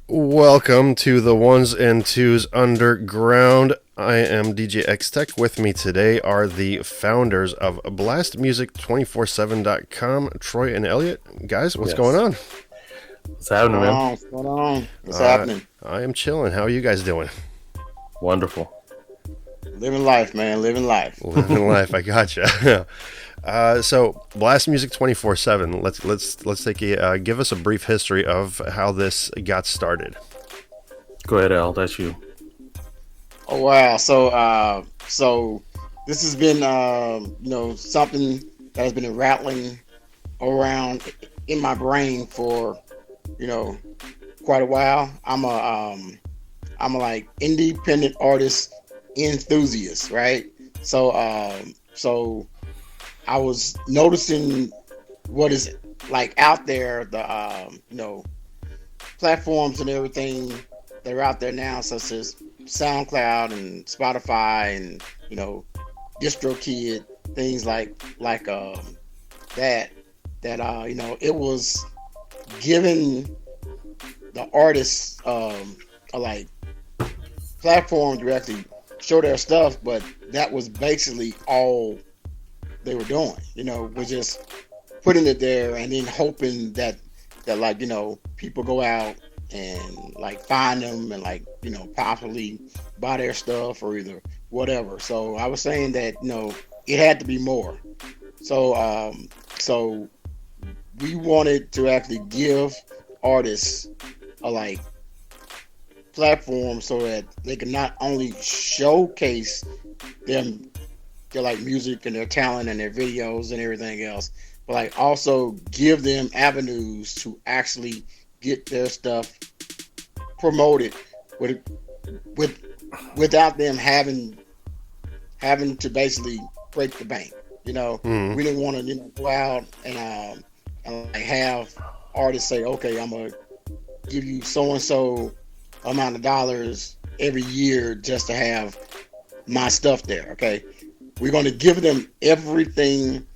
Welcome to the 1's and 2's Underground. I am DJ X Tech. With me today are the founders of blastmusic247.com, Troy and Elliot. Guys, what's going on? What's happening, man? What's going on? What's happening? I am chilling. How are you guys doing? Wonderful. Living life, man. Living life. Living life. I gotcha. So Blast Music 24/7. Let's take a give us a brief history of how this got started. Go ahead, Al. That's you. Oh wow. So this has been something that has been rattling around in my brain for you know quite a while. I'm a like independent artist enthusiast, right? So I was noticing what is like out there, the platforms and everything that are out there now, such as SoundCloud and Spotify and DistroKid, things that it was giving the artists a like platform to actually show their stuff, but that was basically all they were doing, was just putting it there and then hoping that people go out and like find them and possibly buy their stuff or either whatever. So I was saying that it had to be more. So we wanted to actually give artists a like platform so that they can not only showcase them their like music and their talent and their videos and everything else, but like also give them avenues to actually get their stuff promoted with without them having to basically break the bank. We didn't want to go out and like have artists say, okay, I'm gonna give you so and so amount of dollars every year just to have my stuff there. Okay, we're going to give them everything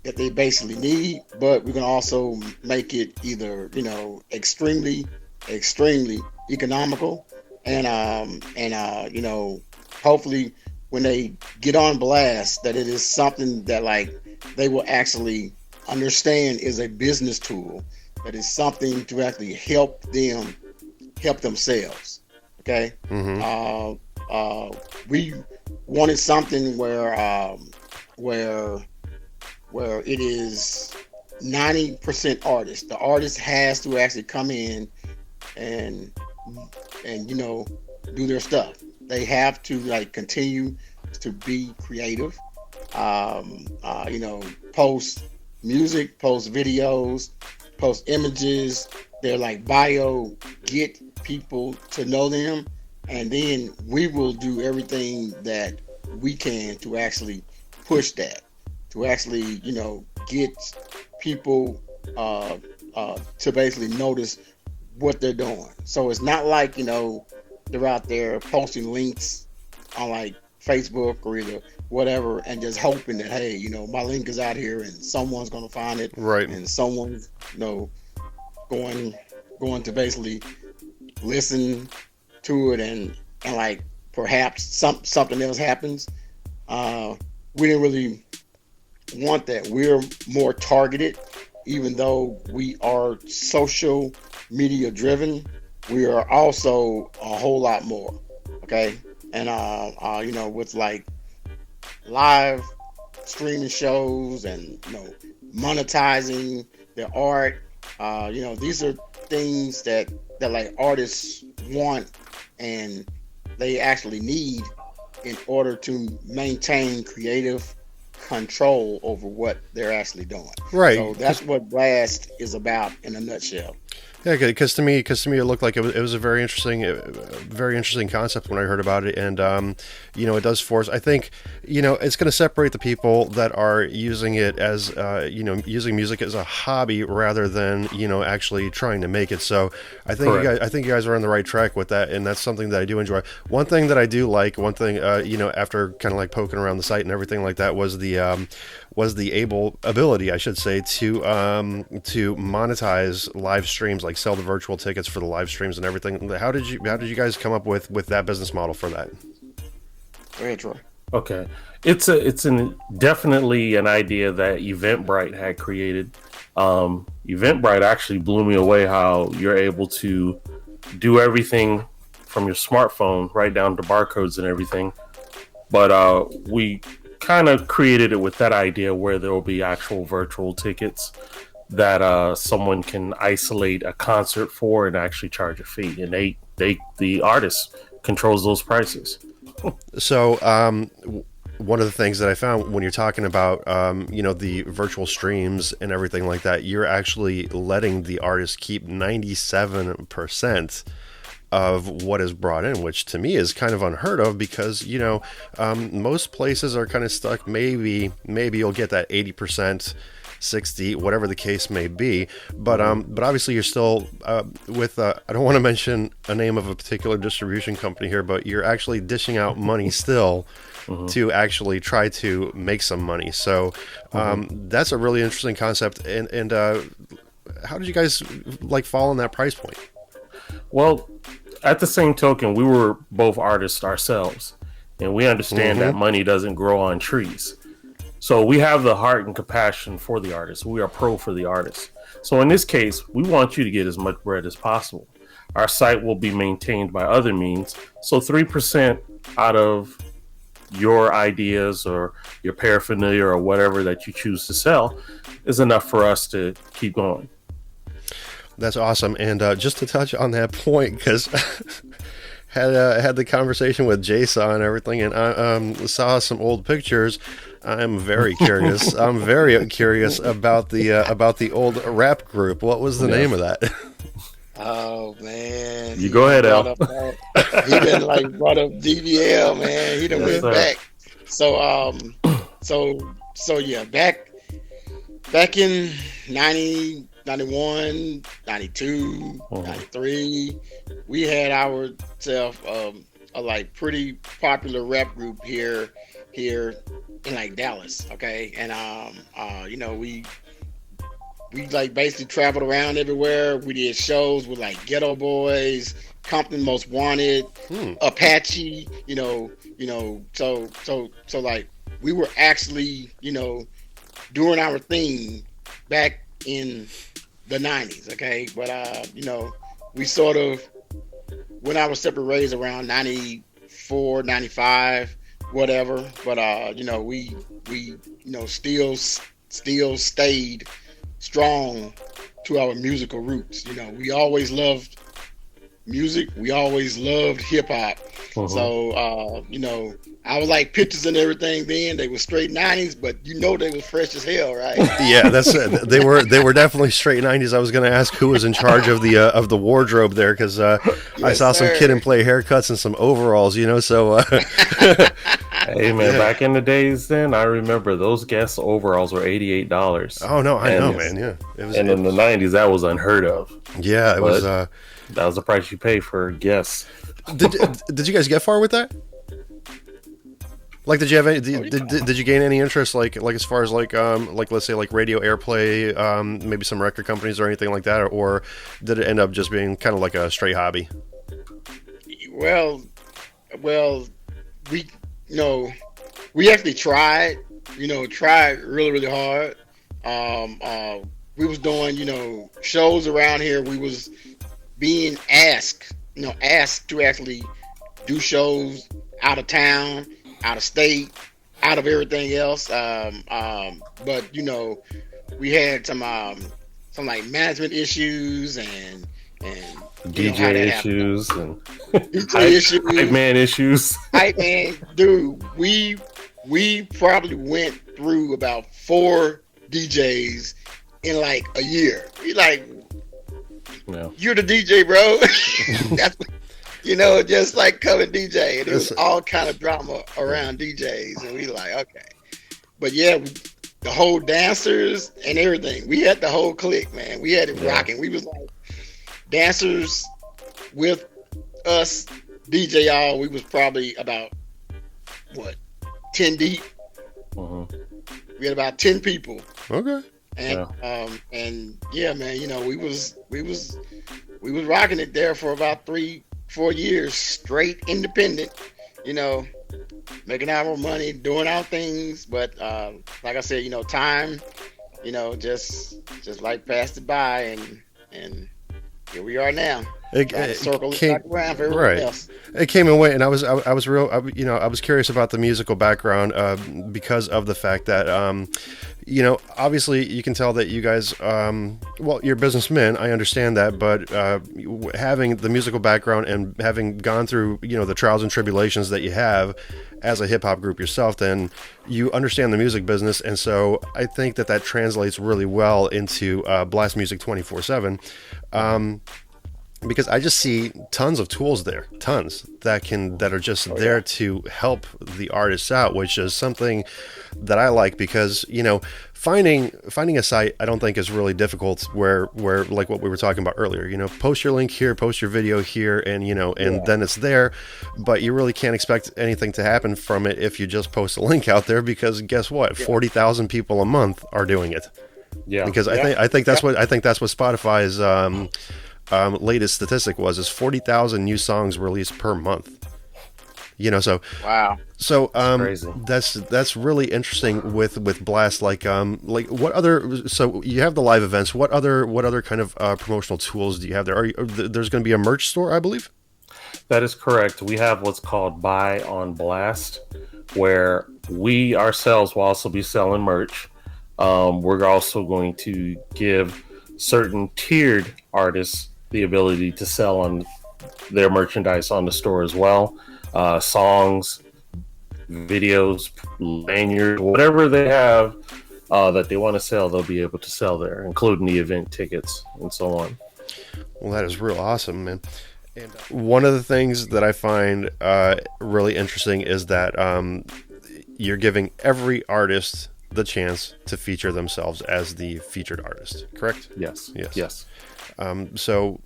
that they basically need, but we're going to also make it either extremely economical and hopefully when they get on blast that it is something that like they will actually understand is a business tool, that is something to actually help themselves. Okay. We wanted something where it is 90% artist. The artist has to actually come in and do their stuff. They have to like continue to be creative. Post music, post videos, post images, their like bio, get people to know them, and then we will do everything that we can to actually push that, to actually get people to basically notice what they're doing. So it's not like they're out there posting links on like Facebook or either whatever and just hoping that hey my link is out here and someone's going to find it, Right. and someone's going to basically listen to it and like perhaps something else happens. We didn't really want that. We're more targeted, even though we are social media driven. We are also a whole lot more. Okay, and with like live streaming shows and monetizing their art. These are things that like artists want and they actually need in order to maintain creative control over what they're actually doing. Right. So that's what Blast is about in a nutshell. Yeah, because to me, it looked like it was a very interesting concept when I heard about it, and it does force. I think it's going to separate the people that are using it as using music as a hobby rather than actually trying to make it. So I think you guys are on the right track with that, and that's something that I do enjoy. One thing that I do like, after kind of like poking around the site and everything like that, was the ability, I should say, to monetize live streams, like sell the virtual tickets for the live streams and everything. How did you guys come up with that business model for that? Go ahead, Troy. Okay, it's definitely an idea that Eventbrite had created. Eventbrite actually blew me away how you're able to do everything from your smartphone right down to barcodes and everything. But we kind of created it with that idea where there will be actual virtual tickets that someone can isolate a concert for and actually charge a fee, and the artist controls those prices. So one of the things that I found when you're talking about the virtual streams and everything like that, you're actually letting the artist keep 97% of what is brought in, which to me is kind of unheard of, because most places are kind of stuck. Maybe you'll get that 80%, 60, whatever the case may be, but obviously you're still with I don't want to mention a name of a particular distribution company here, but you're actually dishing out money still to actually try to make some money. So that's a really interesting concept. And how did you guys fall in that price point? Well, at the same token, we were both artists ourselves, and we understand that money doesn't grow on trees. So we have the heart and compassion for the artist. We are pro for the artist. So in this case, we want you to get as much bread as possible. Our site will be maintained by other means. So 3% out of your ideas or your paraphernalia or whatever that you choose to sell is enough for us to keep going. That's awesome. And just to touch on that point, because had the conversation with Jason and everything, and I saw some old pictures. I'm very curious. I'm very curious about the old rap group. What was the name of that? Oh man, you go ahead, Al. He done brought up DBL, man. He done went back. So yeah, back in 90, 91, 92, 93, we had ourselves a pretty popular rap group here in Dallas, okay? And we basically traveled around everywhere. We did shows with Ghetto Boys, Compton Most Wanted, Apache, so we were actually, doing our thing back in the 90s, okay? But we sort of went our separate ways around 94, 95, whatever. But we still stayed strong to our musical roots. We always loved music. We always loved hip hop. So I was pictures and everything then. They were straight 90s, but they were fresh as hell, right? Yeah, that's it. They were definitely straight 90s. I was going to ask who was in charge of the wardrobe there, because I saw some Kid and Play haircuts and some overalls, so hey man, back in the days then, I remember those Guess overalls were $88. Oh no, I know, man. Yeah, in the 90s that was unheard of. Yeah, was that was the price you pay for Guess. Did you guys get far with that? Did you have any? Did you gain any interest, as far as let's say radio airplay, maybe some record companies or anything like that, or did it end up just being kind of like a straight hobby? Well, we actually tried really, really hard. We was doing, shows around here. We was being asked to actually do shows out of town, out of state, out of everything else. But we had some management issues and DJ issues and hype man issues. Hype man, dude, we probably went through about 4 DJs in a year. You're the DJ, bro. That's just coming DJ, and it was all kind of drama around DJs, and we okay. But yeah, the whole dancers and everything, we had the whole clique, man. We had it rocking. We was dancers with us, DJ all. We was probably about 10 deep. We had about 10 people. Okay. And yeah, man, we was rocking it there for about 3-4 years straight, independent. You know, making our money, doing our things. But like I said, time, just like passed it by, and here we are now. Circle back around for everyone else. It came and went, and I was curious about the musical background because of the fact that obviously you can tell that you guys you're businessmen. I understand that, but having the musical background and having gone through the trials and tribulations that you have as a hip hop group yourself, then you understand the music business, and so I think that translates really well into Blast Music 24/7. Because I just see tons of tools there, tons that are just there to help the artists out, which is something that I like, because finding a site I don't think is really difficult, where like what we were talking about earlier, post your link here, post your video here, and then it's there, but you really can't expect anything to happen from it if you just post a link out there, because guess what, 40,000 people a month are doing it. Because I think that's what Spotify's latest statistic is 40,000 new songs released per month. So wow. So crazy. That's really interesting with Blast. Like what other? So you have the live events. What other kind of promotional tools do you have there? There's going to be a merch store, I believe. That is correct. We have what's called Buy on Blast, where we ourselves will also be selling merch. We're also going to give certain tiered artists the ability to sell on their merchandise on the store as well. Songs, videos, lanyards, whatever they have that they want to sell, they'll be able to sell there, including the event tickets and so on. Well, that is real awesome, man. And one of the things that I find really interesting is that you're giving every artist the chance to feature themselves as the featured artist, correct? Yes. So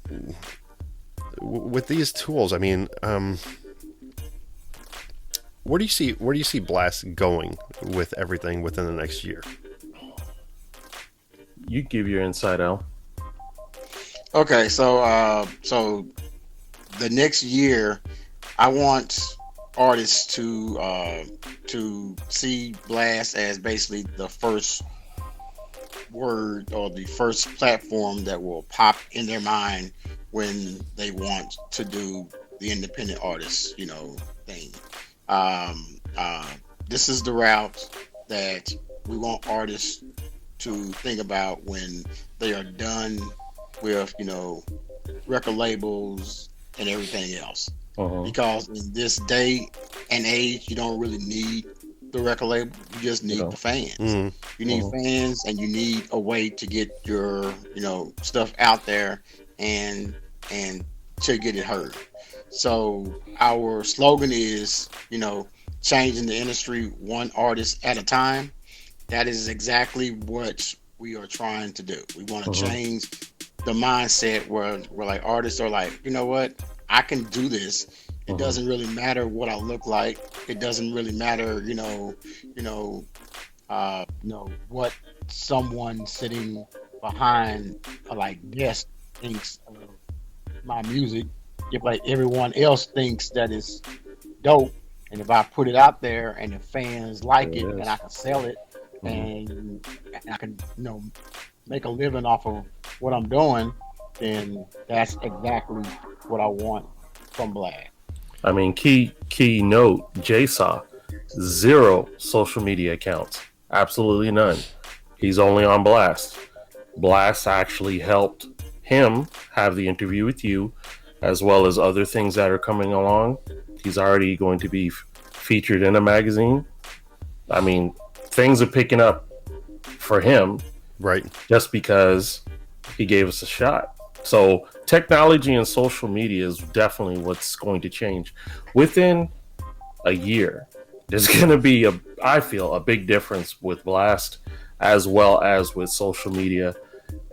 with these tools, I mean, where do you see Blast going with everything within the next year? You give your insight, Al. Okay, so the next year, I want artists to see Blast as basically the first word or the first platform that will pop in their mind when they want to do the independent artist, thing. This is the route that we want artists to think about when they are done with, record labels and everything else. Because in this day and age, you don't really need the record label. You just need the fans. You need fans, and you need a way to get your stuff out there and to get it heard. So our slogan is changing the industry one artist at a time. That is exactly what we are trying to do. We want to change the mindset where like artists are like, you know what, I can do this. It doesn't really matter what I look like. It doesn't really matter, what someone sitting behind a desk thinks of my music. If like everyone else thinks that it's dope, and if I put it out there and the fans like it, and I can sell it, and I can make a living off of what I'm doing, then that's exactly what I want from Blast. I mean, key note, JSaw, 0 social media accounts. Absolutely none. He's only on Blast. Blast actually helped him have the interview with you, as well as other things that are coming along. He's already going to be featured in a magazine. I mean, things are picking up for him. Right. Just because he gave us a shot. So technology and social media is definitely what's going to change. Within a year, there's going to be I feel a big difference with Blast as well as with social media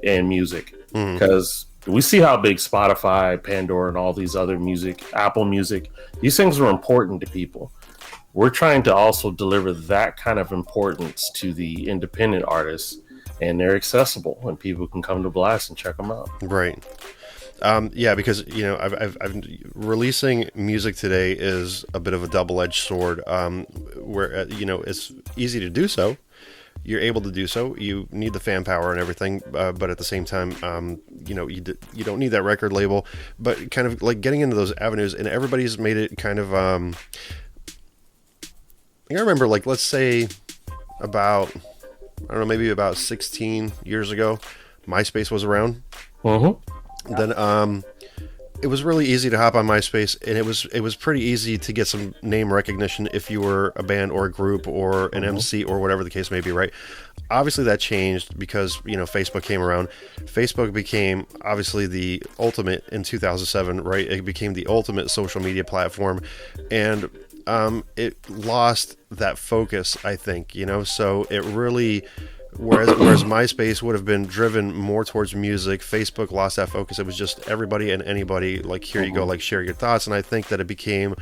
and music. Because we see how big Spotify, Pandora, and all these other music, Apple Music, these things are important to people. we're trying to also deliver that kind of importance to the independent artists, and they're accessible and people can come to Blast and check them out. Right. Yeah, because I've releasing music today is a bit of a double-edged sword. Where it's easy to do so, you're able to do so. You need the fan power and everything, but at the same time, you don't need that record label. But kind of like getting into those avenues, and everybody's made it kind of. I remember, like, let's say about, I don't know, maybe about 16 years ago, MySpace was around. Mm-hmm. Then it was really easy to hop on MySpace, and it was pretty easy to get some name recognition if you were a band or a group or an MC or whatever the case may be, right? Obviously that changed because Facebook came around. Facebook became obviously the ultimate in 2007, right? It became the ultimate social media platform, and it lost that focus, I think, so it really. Whereas MySpace would have been driven more towards music, Facebook lost that focus. It was just everybody and anybody, like, here you go, like, share your thoughts. And I think that it became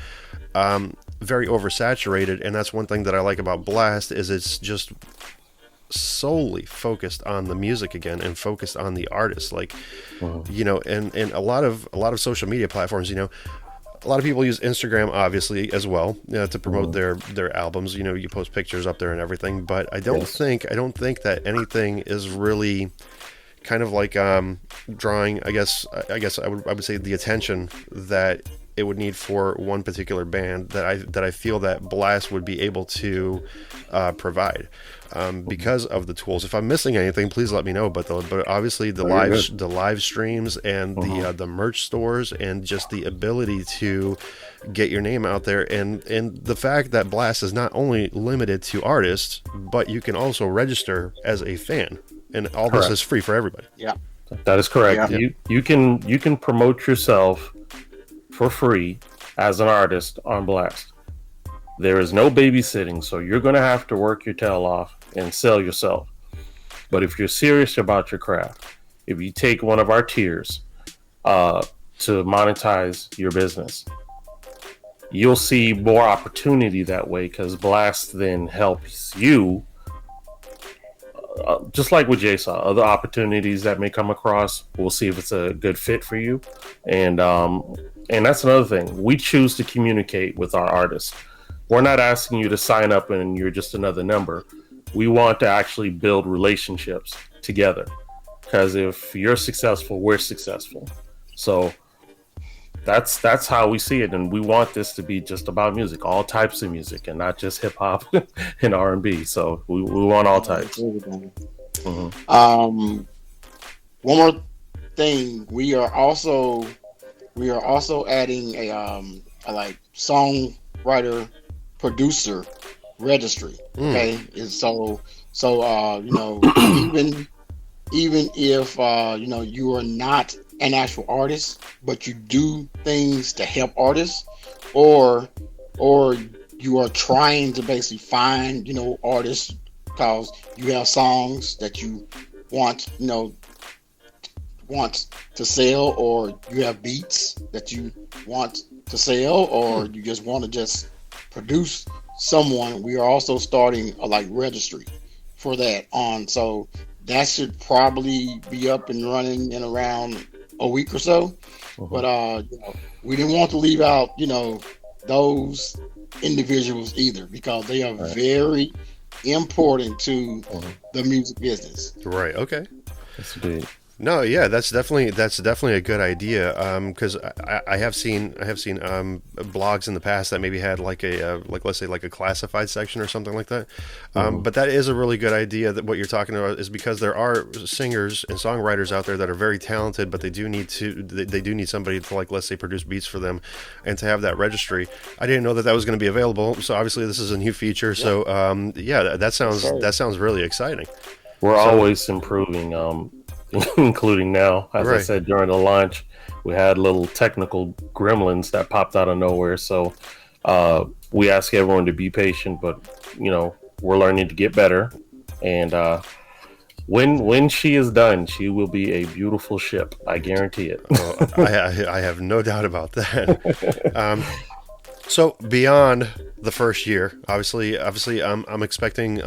very oversaturated. And that's one thing that I like about Blast is it's just solely focused on the music again and focused on the artist. Like, and a lot of social media platforms, a lot of people use Instagram, obviously, as well, to promote their albums. You post pictures up there and everything. But I don't think that anything is really kind of like drawing. I guess I would say the attention that it would need for one particular band that I feel that Blast would be able to provide. Because of the tools. If I'm missing anything, please let me know. But obviously the live streams and the merch stores and just the ability to get your name out there, and the fact that Blast is not only limited to artists, but you can also register as a fan, and all this is free for everybody. Yeah, that is correct. Yeah. You can promote yourself for free as an artist on Blast. There is no babysitting, so you're going to have to work your tail off and sell yourself. But if you're serious about your craft, if you take one of our tiers to monetize your business, you'll see more opportunity that way, because Blast then helps you, just like with Jay saw, other opportunities that may come across. We'll see if it's a good fit for you. And that's another thing. We choose to communicate with our artists. We're not asking you to sign up and you're just another number. We want to actually build relationships together, because if you're successful, we're successful. So that's how we see it, and we want this to be just about music, all types of music, and not just hip hop and R&B. So we want all types. One more thing, we are also adding a like songwriter producer registry. Okay, and so even if you are not an actual artist, but you do things to help artists, or you are trying to basically find artists because you have songs that you want to sell, or you have beats that you want to sell, or you just want to just produce someone. We are also starting a registry for that so that should probably be up and running in around a week or so. But we didn't want to leave out those individuals either, because they are very important to the music business. Right. Okay. That's good. No, yeah, that's definitely a good idea. Because I have seen blogs in the past that maybe had let's say a classified section or something like that. But that is a really good idea. That what you're talking about is because there are singers and songwriters out there that are very talented, but they do need somebody to let's say produce beats for them, and to have that registry. I didn't know that was going to be available. So obviously this is a new feature. Yeah. So that sounds really exciting. We're always improving. Including now, as I said during the launch, we had little technical gremlins that popped out of nowhere. So we ask everyone to be patient, but we're learning to get better. And when she is done, she will be a beautiful ship. I guarantee it. I have no doubt about that. So beyond the first year. Obviously, I'm expecting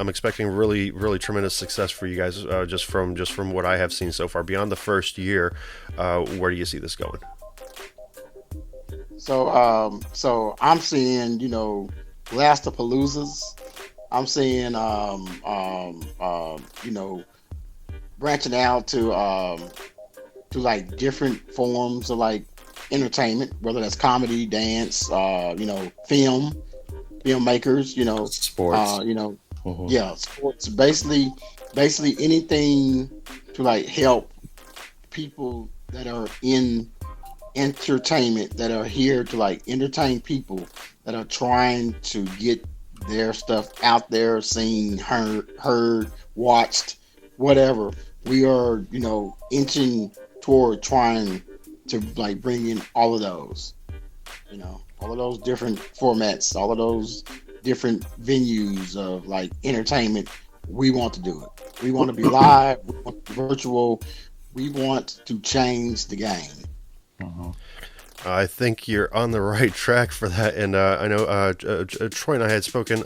really tremendous success for you guys. Just from what I have seen so far. Beyond the first year, where do you see this going? So I'm seeing, Blastapaloozas. I'm seeing, branching out to like different forms of like entertainment, whether that's comedy, dance, filmmakers, Sports. yeah, sports. Basically anything to like help people that are in entertainment, that are here to like entertain people that are trying to get their stuff out there, seen, heard, watched, whatever. We are, inching toward trying to like bring in all of those, all of those different formats, all of those different venues of like entertainment. We want to do it. We want to be live. We want to be virtual. We want to change the game. Mhm. I think you're on the right track for that, and I know Troy and I had spoken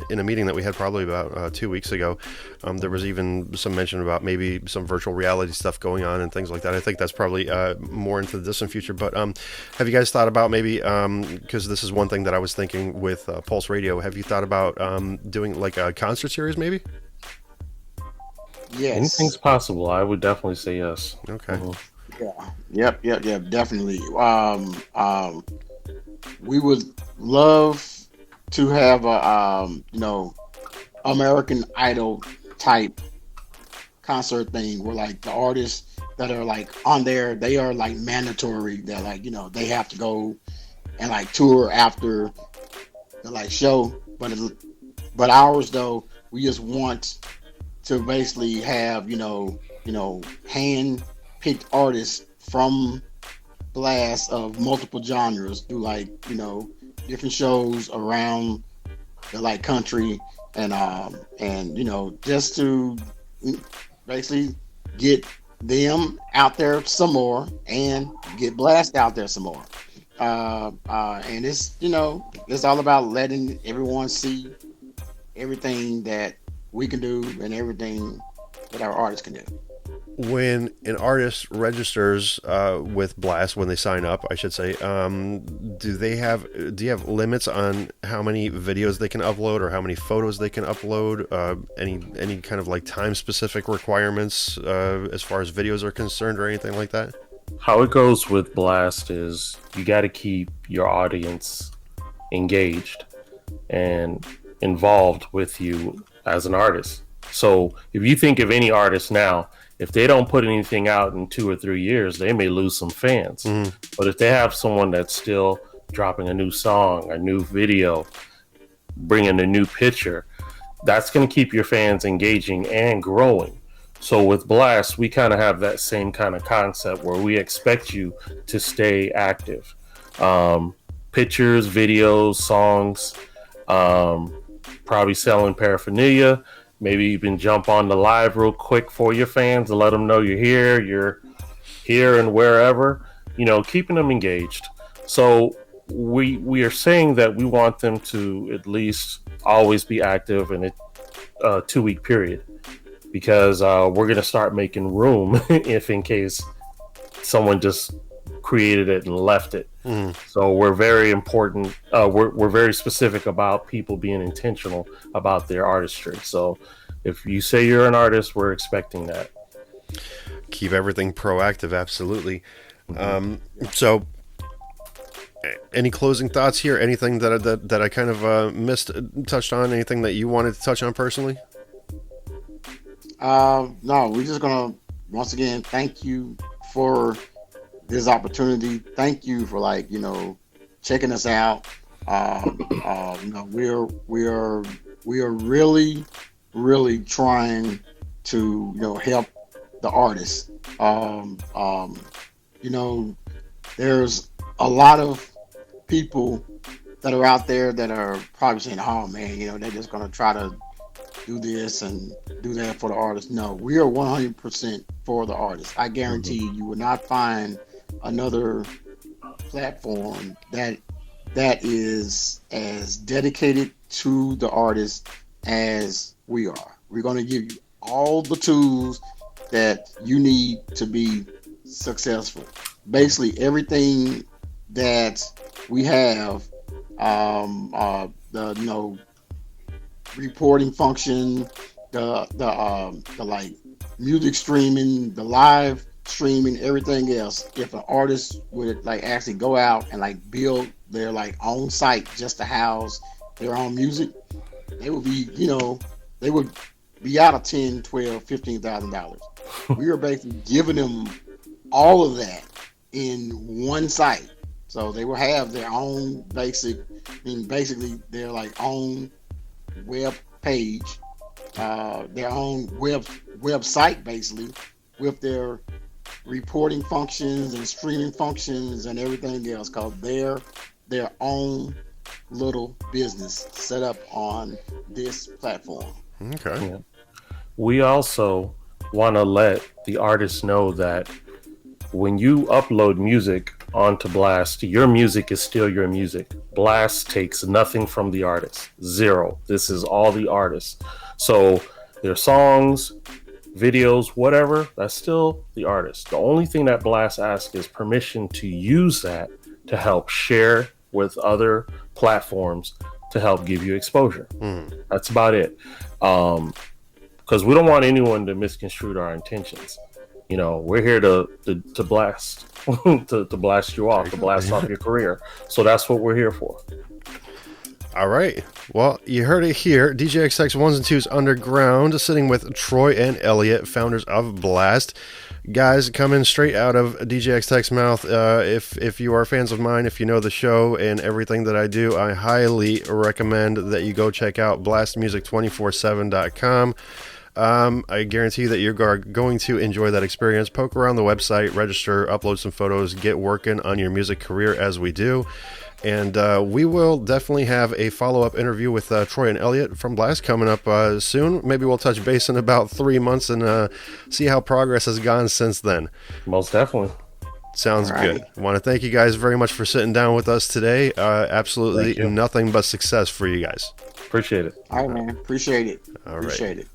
in a meeting that we had probably about 2 weeks ago. There was even some mention about maybe some virtual reality stuff going on and things like that. I think that's probably more into the distant future. But have you guys thought about maybe, because this is one thing that I was thinking with Pulse Radio, have you thought about doing like a concert series maybe? Yes. Anything's possible. I would definitely say yes. Okay. Mhm. Yeah. Yep. Definitely. We would love to have a, American Idol type concert thing where like the artists that are like on there, they are like mandatory. They're like, they have to go and like tour after the like show. But ours though, we just want to basically have, hand picked artists from Blast of multiple genres do like, different shows around the like country and just to basically get them out there some more and get Blast out there some more. And it's all about letting everyone see everything that we can do and everything that our artists can do. When an artist registers with Blast, when they sign up, I should say, do you have limits on how many videos they can upload or how many photos they can upload? Any kind of like time specific requirements as far as videos are concerned or anything like that? How it goes with Blast is you got to keep your audience engaged and involved with you as an artist. So if you think of any artist now, if they don't put anything out in 2 or 3 years, they may lose some fans. Mm-hmm. But if they have someone that's still dropping a new song, a new video, bringing a new picture, that's going to keep your fans engaging and growing. So with Blast, we kind of have that same kind of concept where we expect you to stay active. Pictures, videos, songs, probably selling paraphernalia. Maybe even jump on the live real quick for your fans and let them know you're here and wherever, keeping them engaged. So we are saying that we want them to at least always be active in a 2-week period, because we're going to start making room if in case someone just created it and left it. So we're very important. We're very specific about people being intentional about their artistry. So if you say you're an artist, we're expecting that. Keep everything proactive, absolutely. So, any closing thoughts here? Anything that I kind of touched on? Anything that you wanted to touch on personally? No, we're just gonna once again thank you for this opportunity. Thank you for checking us out. We are really trying to help the artists. There's a lot of people that are out there that are probably saying, "Oh man, they're just gonna try to do this and do that for the artist." No, we are 100% for the artist. I guarantee you will not find another platform that that is as dedicated to the artist as we are. We're going to give you all the tools that you need to be successful. Basically, everything that we have, the reporting function, the like music streaming, the live streaming, everything else. If an artist would like actually go out and like build their like own site just to house their own music, they would be, they would be out of $10, $12, $15,000. We are basically giving them all of that in one site. So they will have their own basically their like own web page, their own website basically, with their reporting functions and streaming functions and everything else, called their own little business set up on this platform. Okay. Yeah. We also want to let the artists know that when you upload music onto Blast, your music is still your music. Blast takes nothing from the artist. Zero. This is all the artists. So their songs, videos, whatever, that's still the artist. The only thing that Blast asks is permission to use that to help share with other platforms to help give you exposure. That's about it. Because we don't want anyone to misconstrue our intentions. We're here to blast, to blast you off, to blast off your career. So that's what we're here for. All right. Well, you heard it here. DJ XX 1's and 2's Underground, sitting with Troy and Elliot, founders of Blast. Guys, coming straight out of DJ XX's mouth. If you are fans of mine, if you know the show and everything that I do, I highly recommend that you go check out blastmusic247.com. I guarantee that you're going to enjoy that experience. Poke around the website, register, upload some photos, get working on your music career as we do. And we will definitely have a follow-up interview with Troy and Elliot from Blast coming up soon. Maybe we'll touch base in about 3 months and see how progress has gone since then. Most definitely. Sounds good. I want to thank you guys very much for sitting down with us today. Absolutely nothing but success for you guys. Appreciate it. All right, man. Appreciate it. All right. Appreciate it.